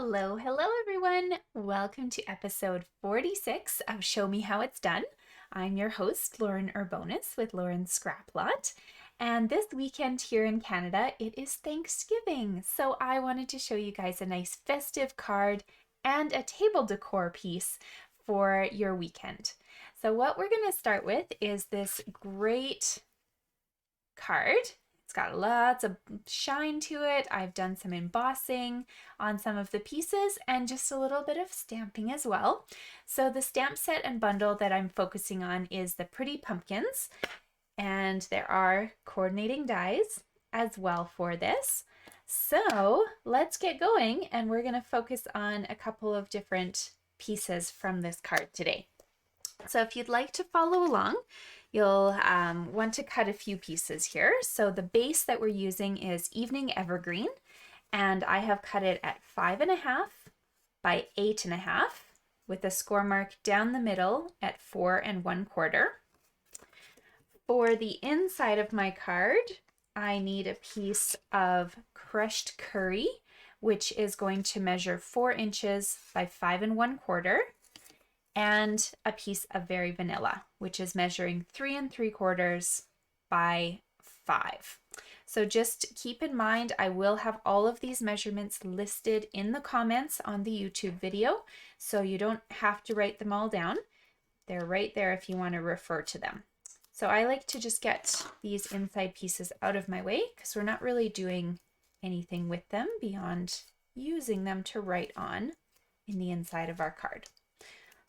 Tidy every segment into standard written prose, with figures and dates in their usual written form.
Hello, hello everyone. Welcome to episode 46 of Show Me How It's Done. I'm your host, Lauren Urbonis with Lauren's Scrap Lot. And this weekend here in Canada, it is Thanksgiving. So I wanted to show you guys a nice festive card and a table decor piece for your weekend. So what we're going to start with is this great card. It's got lots of shine to it. I've done some embossing on some of the pieces and just a little bit of stamping as well. So the stamp set and bundle that I'm focusing on is the Pretty Pumpkins, and there are coordinating dies as well for this. So let's get going, and we're going to focus on a couple of different pieces from this card today. So if you'd like to follow along, you'll want to cut a few pieces here. So the base that we're using is Evening Evergreen, and I have cut it at 5.5 by 8.5 with a score mark down the middle at 4 1/4. For the inside of my card, I need a piece of crushed curry, which is going to measure 4 inches by 5 1/4. And a piece of Very Vanilla, which is measuring 3 3/4 by 5. So just keep in mind, I will have all of these measurements listed in the comments on the YouTube video, so you don't have to write them all down. They're right there if you want to refer to them. So I like to just get these inside pieces out of my way because we're not really doing anything with them beyond using them to write on in the inside of our card.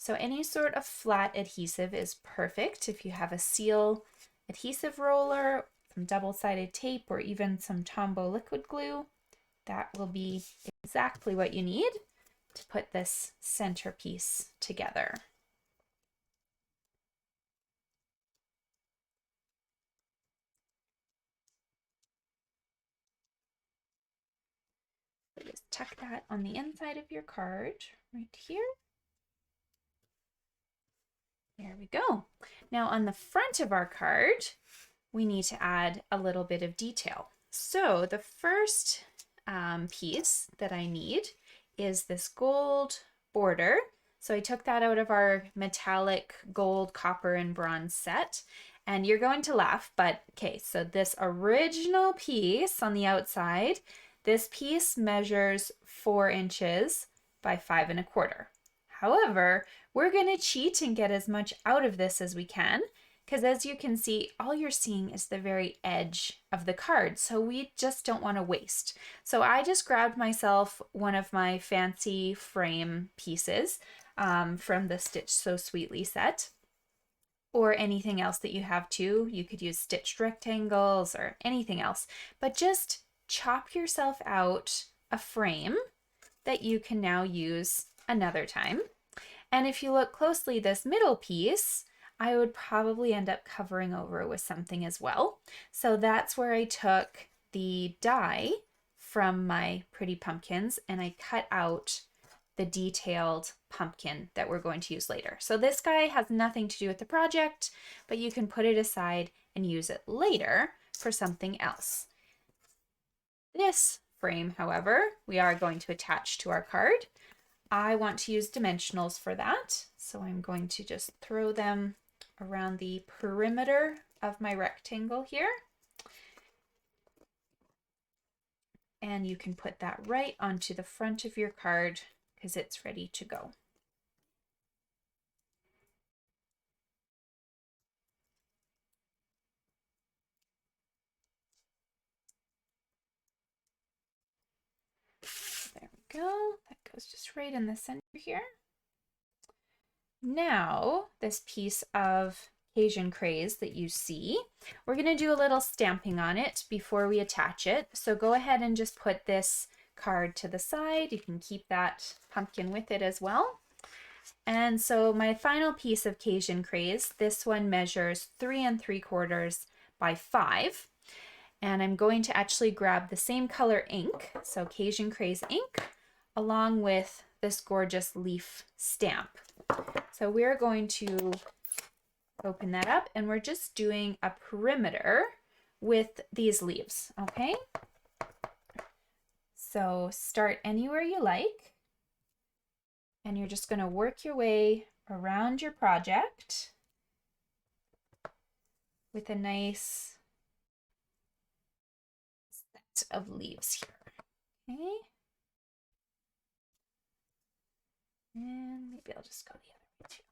So any sort of flat adhesive is perfect. If you have a seal adhesive roller, some double-sided tape, or even some Tombow liquid glue, that will be exactly what you need to put this centerpiece together. So just tuck that on the inside of your card right here. There we go. Now on the front of our card, we need to add a little bit of detail. So the first piece that I need is this gold border. So I took that out of our metallic gold, copper, and bronze set. And you're going to laugh, but okay, so this original piece on the outside, this piece measures 4 inches by 5 1/4. However, we're going to cheat and get as much out of this as we can, because as you can see, all you're seeing is the very edge of the card, so we just don't want to waste. So I just grabbed myself one of my fancy frame pieces from the Stitch So Sweetly set, or anything else that you have too. You could use stitched rectangles or anything else, but just chop yourself out a frame that you can now use another time. And if you look closely, this middle piece, I would probably end up covering over with something as well. So that's where I took the die from my Pretty Pumpkins and I cut out the detailed pumpkin that we're going to use later. So this guy has nothing to do with the project, but you can put it aside and use it later for something else. This frame, however, we are going to attach to our card. I want to use dimensionals for that, so I'm going to just throw them around the perimeter of my rectangle here. And you can put that right onto the front of your card because it's ready to go. There we go. That goes just right in the center here. Now, this piece of Cajun Craze that you see, we're going to do a little stamping on it before we attach it. So go ahead and just put this card to the side. You can keep that pumpkin with it as well. And so my final piece of Cajun Craze, this one measures 3 3/4 by 5. And I'm going to actually grab the same color ink, so Cajun Craze ink, along with this gorgeous leaf stamp. So we're going to open that up and we're just doing a perimeter with these leaves, okay? So start anywhere you like and you're just going to work your way around your project with a nice set of leaves here. Okay. And maybe I'll just go the other way too.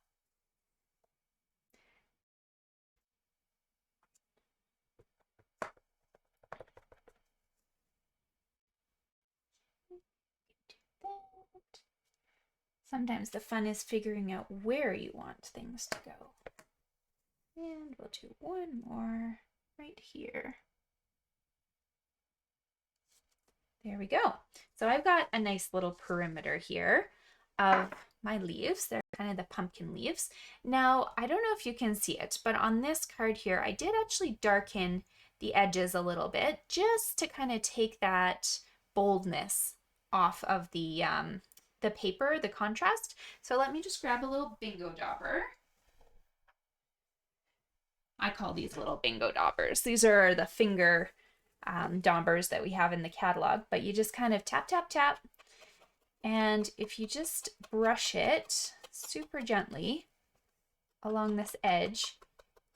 Sometimes the fun is figuring out where you want things to go. And we'll do one more right here. There we go. So I've got a nice little perimeter here of my leaves. They're kind of the pumpkin leaves. Now, I don't know if you can see it, but on this card here, I did actually darken the edges a little bit just to kind of take that boldness off of the paper, the contrast. So let me just grab a little bingo dauber. I call these little bingo daubers. These are the finger daubers that we have in the catalog, but you just kind of tap, tap, tap. And if you just brush it super gently along this edge,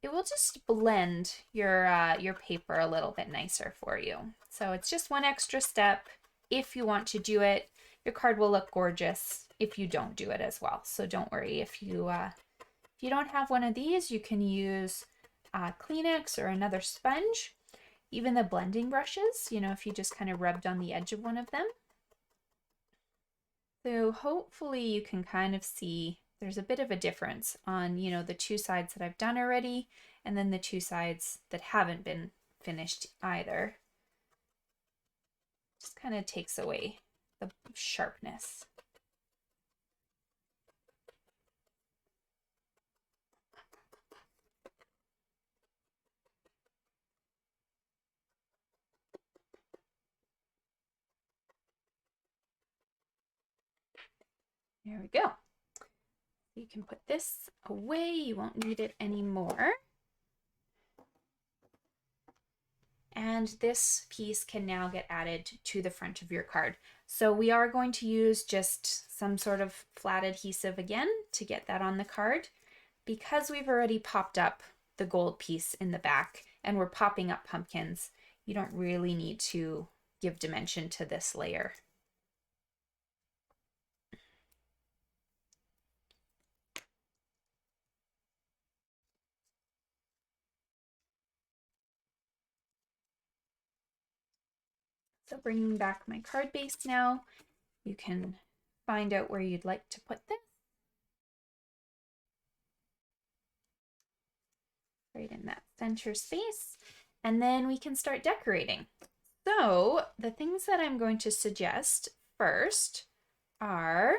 it will just blend your paper a little bit nicer for you. So it's just one extra step if you want to do it. Your card will look gorgeous if you don't do it as well. So don't worry. If you don't have one of these, you can use Kleenex or another sponge. Even the blending brushes, you know, if you just kind of rubbed on the edge of one of them. So hopefully you can kind of see there's a bit of a difference on, you know, the two sides that I've done already and then the two sides that haven't been finished either. Just kind of takes away the sharpness. There we go. You can put this away. You won't need it anymore. And this piece can now get added to the front of your card. So we are going to use just some sort of flat adhesive again to get that on the card. Because we've already popped up the gold piece in the back and we're popping up pumpkins, you don't really need to give dimension to this layer. So bringing back my card base now, you can find out where you'd like to put this. Right in that center space. And then we can start decorating. So the things that I'm going to suggest first are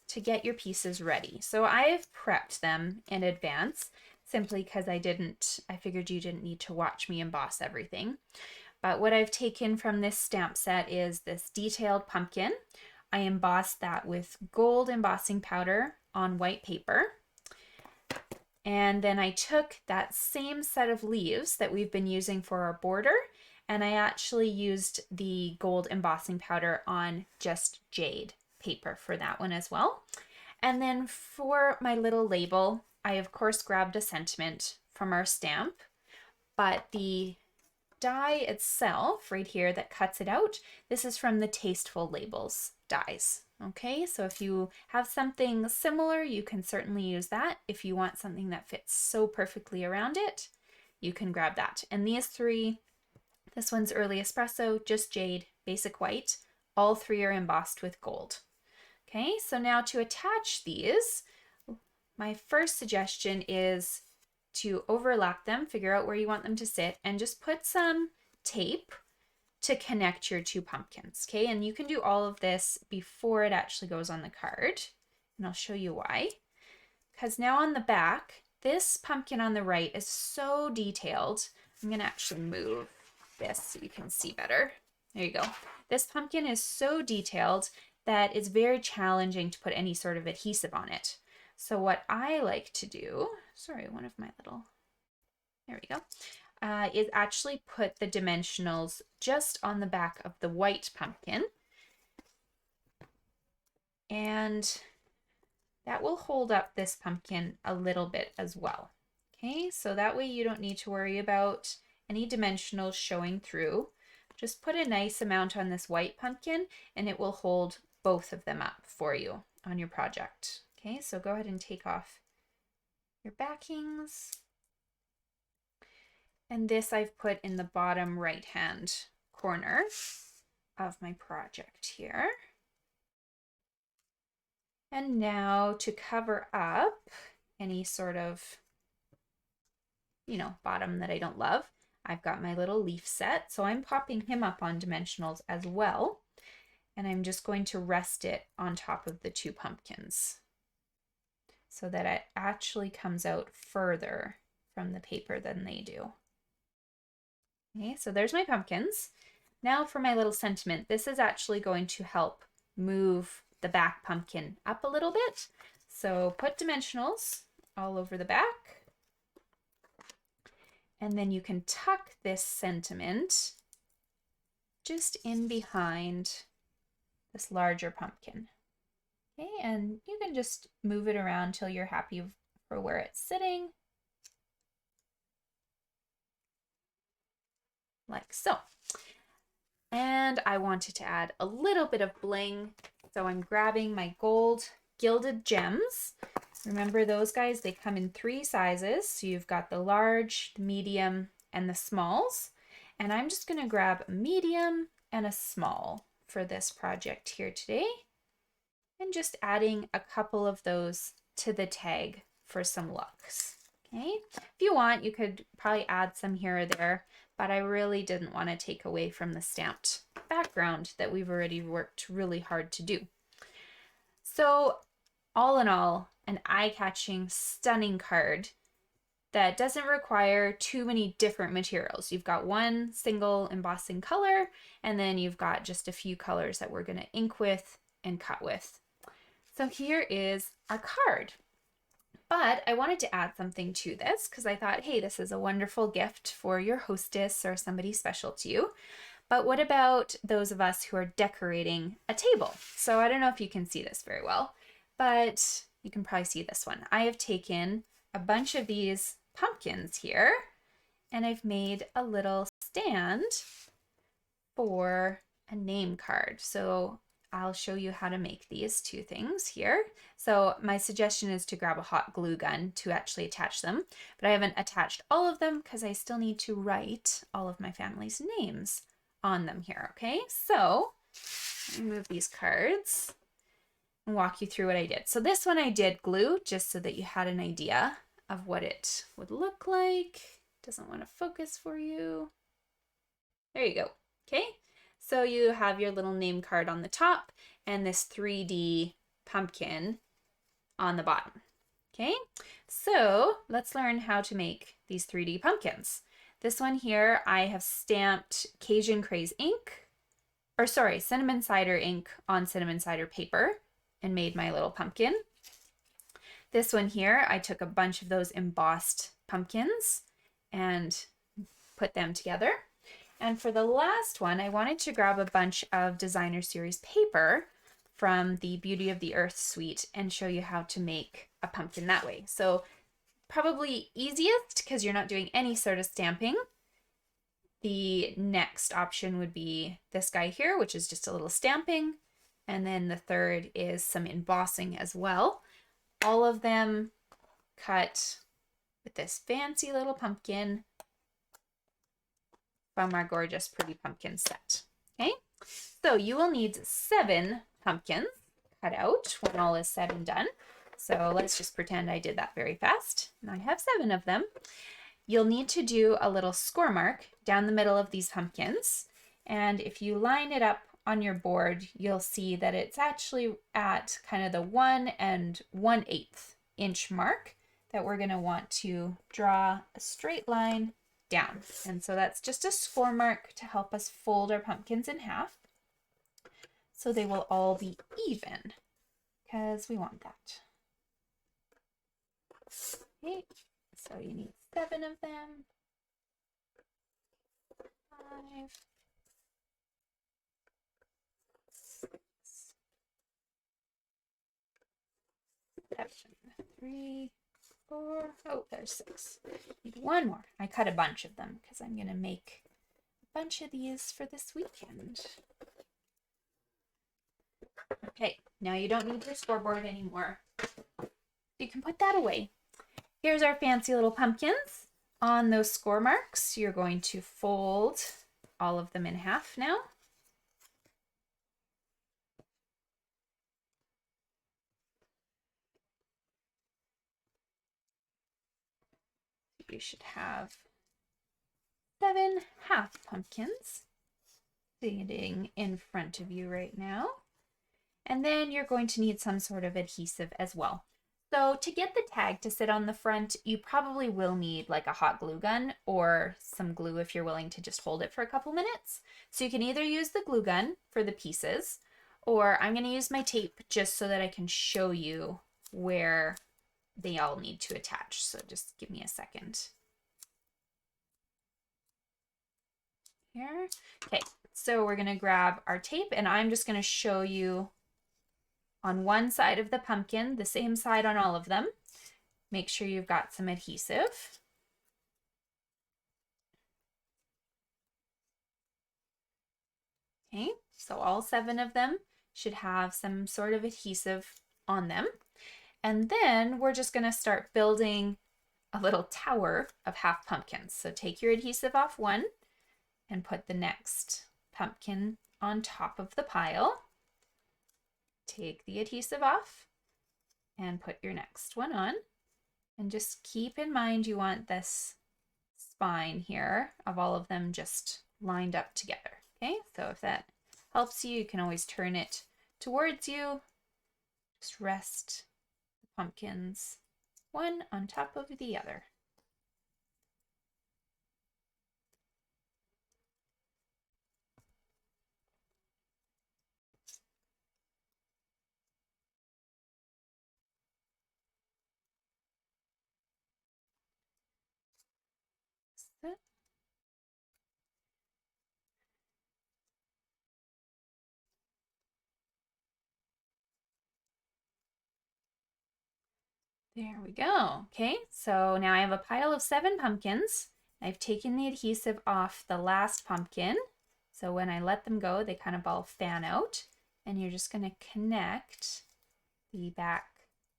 to get your pieces ready. So I've prepped them in advance simply because I figured you didn't need to watch me emboss everything. But what I've taken from this stamp set is this detailed pumpkin. I embossed that with gold embossing powder on white paper. And then I took that same set of leaves that we've been using for our border, and I actually used the gold embossing powder on just Jade paper for that one as well. And then for my little label, I of course grabbed a sentiment from our stamp, but the die itself right here that cuts it out, this is from the Tasteful labels dies. Okay, so if you have something similar, you can certainly use that. If you want something that fits so perfectly around it, you can grab that. And these three, this one's Early Espresso, just Jade, Basic White, all three are embossed with gold. Okay, so now to attach these, my first suggestion is to overlap them, figure out where you want them to sit, and just put some tape to connect your two pumpkins, okay? And you can do all of this before it actually goes on the card, and I'll show you why. Because now on the back, this pumpkin on the right is so detailed. I'm gonna actually move this so you can see better. There you go. This pumpkin is so detailed that it's very challenging to put any sort of adhesive on it. So what I like to do, sorry, one of my little, there we go, is actually put the dimensionals just on the back of the white pumpkin. And that will hold up this pumpkin a little bit as well. Okay, so that way you don't need to worry about any dimensionals showing through. Just put a nice amount on this white pumpkin and it will hold both of them up for you on your project. Okay, so go ahead and take off your backings. And this I've put in the bottom right-hand corner of my project here. And now to cover up any sort of, bottom that I don't love, I've got my little leaf set. So I'm popping him up on dimensionals as well. And I'm just going to rest it on top of the two pumpkins so that it actually comes out further from the paper than they do. Okay, so there's my pumpkins. Now for my little sentiment. This is actually going to help move the back pumpkin up a little bit. So put dimensionals all over the back. And then you can tuck this sentiment just in behind this larger pumpkin. Okay, and you can just move it around till you're happy for where it's sitting. Like so. And I wanted to add a little bit of bling. So I'm grabbing my gold gilded gems. Remember those guys, they come in 3 sizes. So you've got the large, the medium, and the smalls. And I'm just gonna grab a medium and a small for this project here today. And just adding a couple of those to the tag for some looks. Okay, if you want, you could probably add some here or there, but I really didn't want to take away from the stamped background that we've already worked really hard to do. So all in all, an eye-catching, stunning card that doesn't require too many different materials. You've got one single embossing color, and then you've got just a few colors that we're going to ink with and cut with. So here is our card. But I wanted to add something to this because I thought, hey, this is a wonderful gift for your hostess or somebody special to you. But what about those of us who are decorating a table? So I don't know if you can see this very well, but you can probably see this one. I have taken a bunch of these pumpkins here and I've made a little stand for a name card. So I'll show you how to make these two things here. So my suggestion is to grab a hot glue gun to actually attach them, but I haven't attached all of them because I still need to write all of my family's names on them here, okay? So let me move these cards and walk you through what I did. So this one I did glue just so that you had an idea of what it would look like. Doesn't want to focus for you. There you go, okay? So you have your little name card on the top and this 3D pumpkin on the bottom. Okay, so let's learn how to make these 3D pumpkins. This one here, I have stamped Cajun Craze Ink, or sorry, cinnamon cider ink on cinnamon cider paper and made my little pumpkin. This one here, I took a bunch of those embossed pumpkins and put them together. And for the last one, I wanted to grab a bunch of designer series paper from the Beauty of the Earth suite and show you how to make a pumpkin that way. So probably easiest because you're not doing any sort of stamping. The next option would be this guy here, which is just a little stamping. And then the third is some embossing as well. All of them cut with this fancy little pumpkin from our gorgeous pretty pumpkin set. Okay, so you will need 7 pumpkins cut out when all is said and done. So let's just pretend I did that very fast. And I have 7 of them. You'll need to do a little score mark down the middle of these pumpkins. And if you line it up on your board, you'll see that it's actually at kind of the 1 1/8 inch mark that we're going to want to draw a straight line down. And so that's just a score mark to help us fold our pumpkins in half so they will all be even because we want that. Okay, so you need 7 of them. 5, 6, 3, 4. Oh, there's 6. Need one more. I cut a bunch of them because I'm going to make a bunch of these for this weekend. Okay, now you don't need your scoreboard anymore. You can put that away. Here's our fancy little pumpkins. On those score marks, you're going to fold all of them in half now. You should have 7 half pumpkins sitting in front of you right now. And then you're going to need some sort of adhesive as well. So to get the tag to sit on the front, you probably will need like a hot glue gun or some glue if you're willing to just hold it for a couple minutes. So you can either use the glue gun for the pieces, or I'm going to use my tape just so that I can show you where they all need to attach. So just give me a second. Here. Okay, so we're going to grab our tape and I'm just going to show you on one side of the pumpkin, the same side on all of them. Make sure you've got some adhesive. Okay, so all 7 of them should have some sort of adhesive on them. And then we're just going to start building a little tower of half pumpkins. So take your adhesive off one and put the next pumpkin on top of the pile. Take the adhesive off and put your next one on. And just keep in mind you want this spine here of all of them just lined up together. Okay, so if that helps you, you can always turn it towards you. Just rest the pumpkins one on top of the other. There we go. Okay, so now I have a pile of 7 pumpkins. I've taken the adhesive off the last pumpkin. So when I let them go, they kind of all fan out. And you're just going to connect the back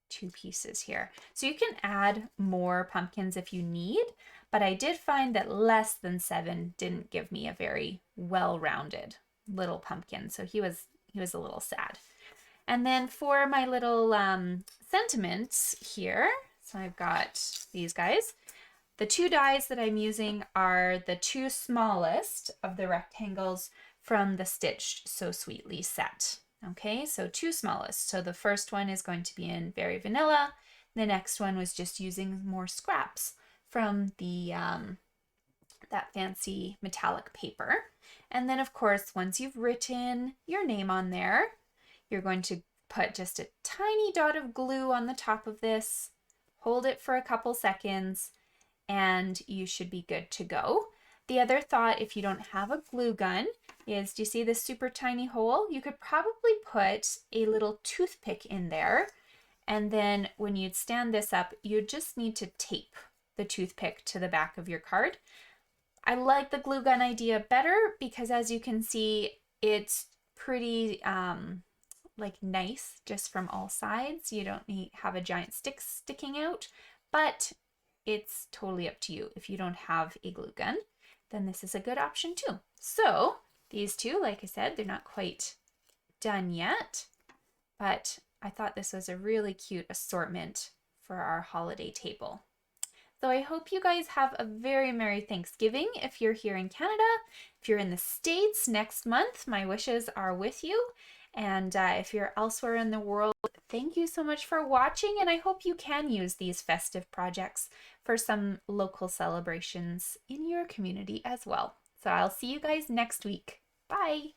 2 pieces here. So you can add more pumpkins if you need, but I did find that less than 7 didn't give me a very well-rounded little pumpkin. So he was a little sad. And then for my little sentiments here, so I've got these guys. The 2 dies that I'm using are the 2 smallest of the rectangles from the Stitched So Sweetly set. Okay, so 2 smallest. So the first one is going to be in Very Vanilla. The next one was just using more scraps from the that fancy metallic paper. And then of course, once you've written your name on there, you're going to put just a tiny dot of glue on the top of this, hold it for a couple seconds, and you should be good to go. The other thought, if you don't have a glue gun, is, do you see this super tiny hole? You could probably put a little toothpick in there, and then when you'd stand this up, you just need to tape the toothpick to the back of your card. I like the glue gun idea better because, as you can see, it's pretty like nice just from all sides. You don't need have a giant stick sticking out, but it's totally up to you. If you don't have a glue gun, then this is a good option too. So these 2, like I said, they're not quite done yet, but I thought this was a really cute assortment for our holiday table. So I hope you guys have a very Merry Thanksgiving if you're here in Canada. If you're in the States next month, my wishes are with you. And if you're elsewhere in the world, thank you so much for watching, and I hope you can use these festive projects for some local celebrations in your community as well. So I'll see you guys next week. Bye!